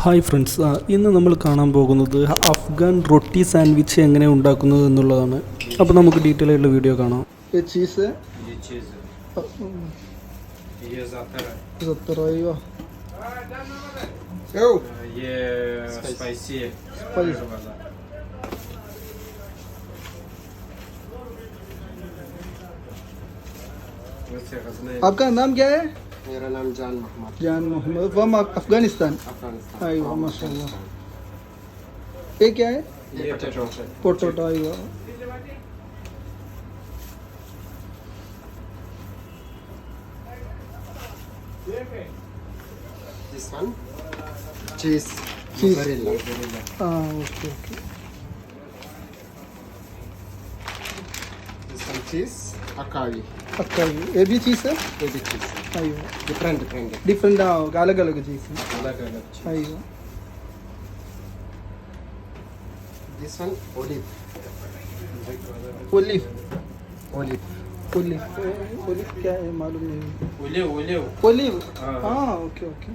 Hi friends, ഇന്ന് നമ്മൾ കാണാൻ പോകുന്നത് അഫ്ഗാൻ റൊട്ടി സാൻഡ്വിച്ച് എങ്ങനെ ഉണ്ടാക്കുന്നത് എന്നുള്ളതാണ്. അപ്പോൾ നമുക്ക് ഡീറ്റെയിൽ ആയിട്ടുള്ള വീഡിയോ കാണാം. ये चीज़ है ये चीज़ ये ज़ातर है ज़तराइवा ये स्पाइसी है स्पाइस वाला। वैसे गज़नी आपका नाम क्या है? मेरा नाम जान मोहम्मद जान मोहम्मद फ्रॉम अफगानिस्तान। अफगानिस्तान। आइवा माशाल्लाह। ये क्या है? ये पोटैटो पोटैटो। आइवा this one cheese cheese. Mozzarella हाँ okay okay. This one cheese अकावी अच्छा ये भी चीज़ है। ये भी चीज़ आइवा डिफरेंट डिफरेंट है डिफरेंट अलग अलग चीज़ है। अलग अलग चीज़। आइवा this one olive olive olive olive olive क्या है मालूम नहीं। ओलिव ओलिव ओलिव हाँ। हाँ ओके ओके।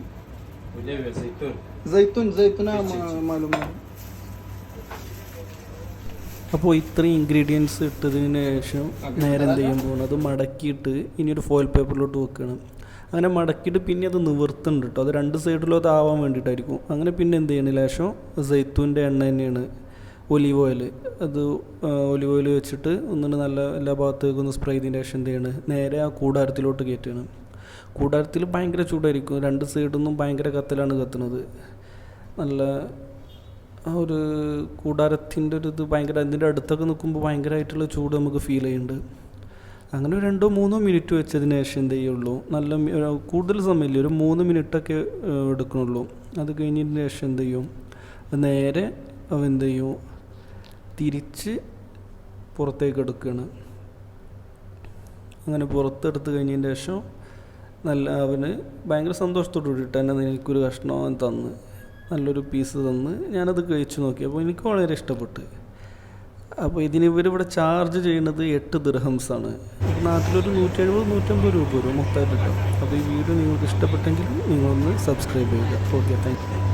ओलिव है जैतून जैतून जैतूना जी, जी। मालूम है। അപ്പോൾ ഇത്രയും ഇൻഗ്രീഡിയൻസ് ഇട്ടതിന് ശേഷം നേരെ എന്ത് ചെയ്യാൻ പോകുന്നത്, അത് മടക്കിയിട്ട് ഇനി ഒരു ഫോയിൽ പേപ്പറിലോട്ട് വെക്കണം. അങ്ങനെ മടക്കിയിട്ട് പിന്നെ അത് നിവർത്തുന്നുണ്ട് കേട്ടോ, അത് രണ്ട് സൈഡിലും അത് ആവാൻ വേണ്ടിയിട്ടായിരിക്കും. അങ്ങനെ പിന്നെ എന്ത് ചെയ്യണം, ലേശം ജൈത്തൂൻ്റെ എണ്ണ തന്നെയാണ് ഒലീവ് ഓയിൽ. അത് ഒലീവ് ഓയിൽ വെച്ചിട്ട് ഒന്നിന് നല്ല എല്ലാ ഭാഗത്തേക്കും ഒന്ന് സ്പ്രേ ചെയ്തതിന് ശേഷം എന്ത് ചെയ്യണം, നേരെ ആ കൂടാരത്തിലോട്ട് കയറ്റണം. കൂടാരത്തിൽ ഭയങ്കര ചൂടായിരിക്കും, രണ്ട് സൈഡിൽ നിന്നും ഭയങ്കര കത്തലാണ് കത്തുന്നത്. നല്ല ആ ഒരു കൂടാരത്തിൻ്റെ ഒരു ഇത് ഭയങ്കര, അതിൻ്റെ അടുത്തൊക്കെ നിൽക്കുമ്പോൾ ഭയങ്കരമായിട്ടുള്ള ചൂട് നമുക്ക് ഫീൽ ചെയ്യുന്നുണ്ട്. അങ്ങനെ 2-3 മിനിറ്റ് വെച്ചതിന് ശേഷം എന്ത് ചെയ്യുള്ളൂ, നല്ല കൂടുതൽ സമയമില്ല, ഒരു 3 മിനിറ്റൊക്കെ എടുക്കണുള്ളൂ. അത് കഴിഞ്ഞതിന് ശേഷം എന്ത് ചെയ്യും, നേരെ എന്ത് ചെയ്യും, തിരിച്ച് പുറത്തേക്ക് എടുക്കുകയാണ്. അങ്ങനെ പുറത്തെടുത്ത് കഴിഞ്ഞതിന് ശേഷം നല്ല അവന് ഭയങ്കര സന്തോഷത്തോടു കൂടിയിട്ട് തന്നെ എനിക്കൊരു കഷ്ണം അവൻ തന്ന്, നല്ലൊരു പീസ് തന്ന്. ഞാനത് കഴിച്ചു നോക്കി, അപ്പോൾ എനിക്ക് വളരെ ഇഷ്ടപ്പെട്ട്. അപ്പോൾ ഇതിന് ഇവരിവിടെ ചാർജ് ചെയ്യുന്നത് 8 ദിർഹംസാണ്. നാട്ടിലൊരു 170-150 രൂപ വരും മൊത്തമായിട്ട് കിട്ടും. അപ്പോൾ ഈ വീഡിയോ നിങ്ങൾക്ക് ഇഷ്ടപ്പെട്ടെങ്കിൽ നിങ്ങളൊന്ന് സബ്സ്ക്രൈബ് ചെയ്യുക. Okay, thank you.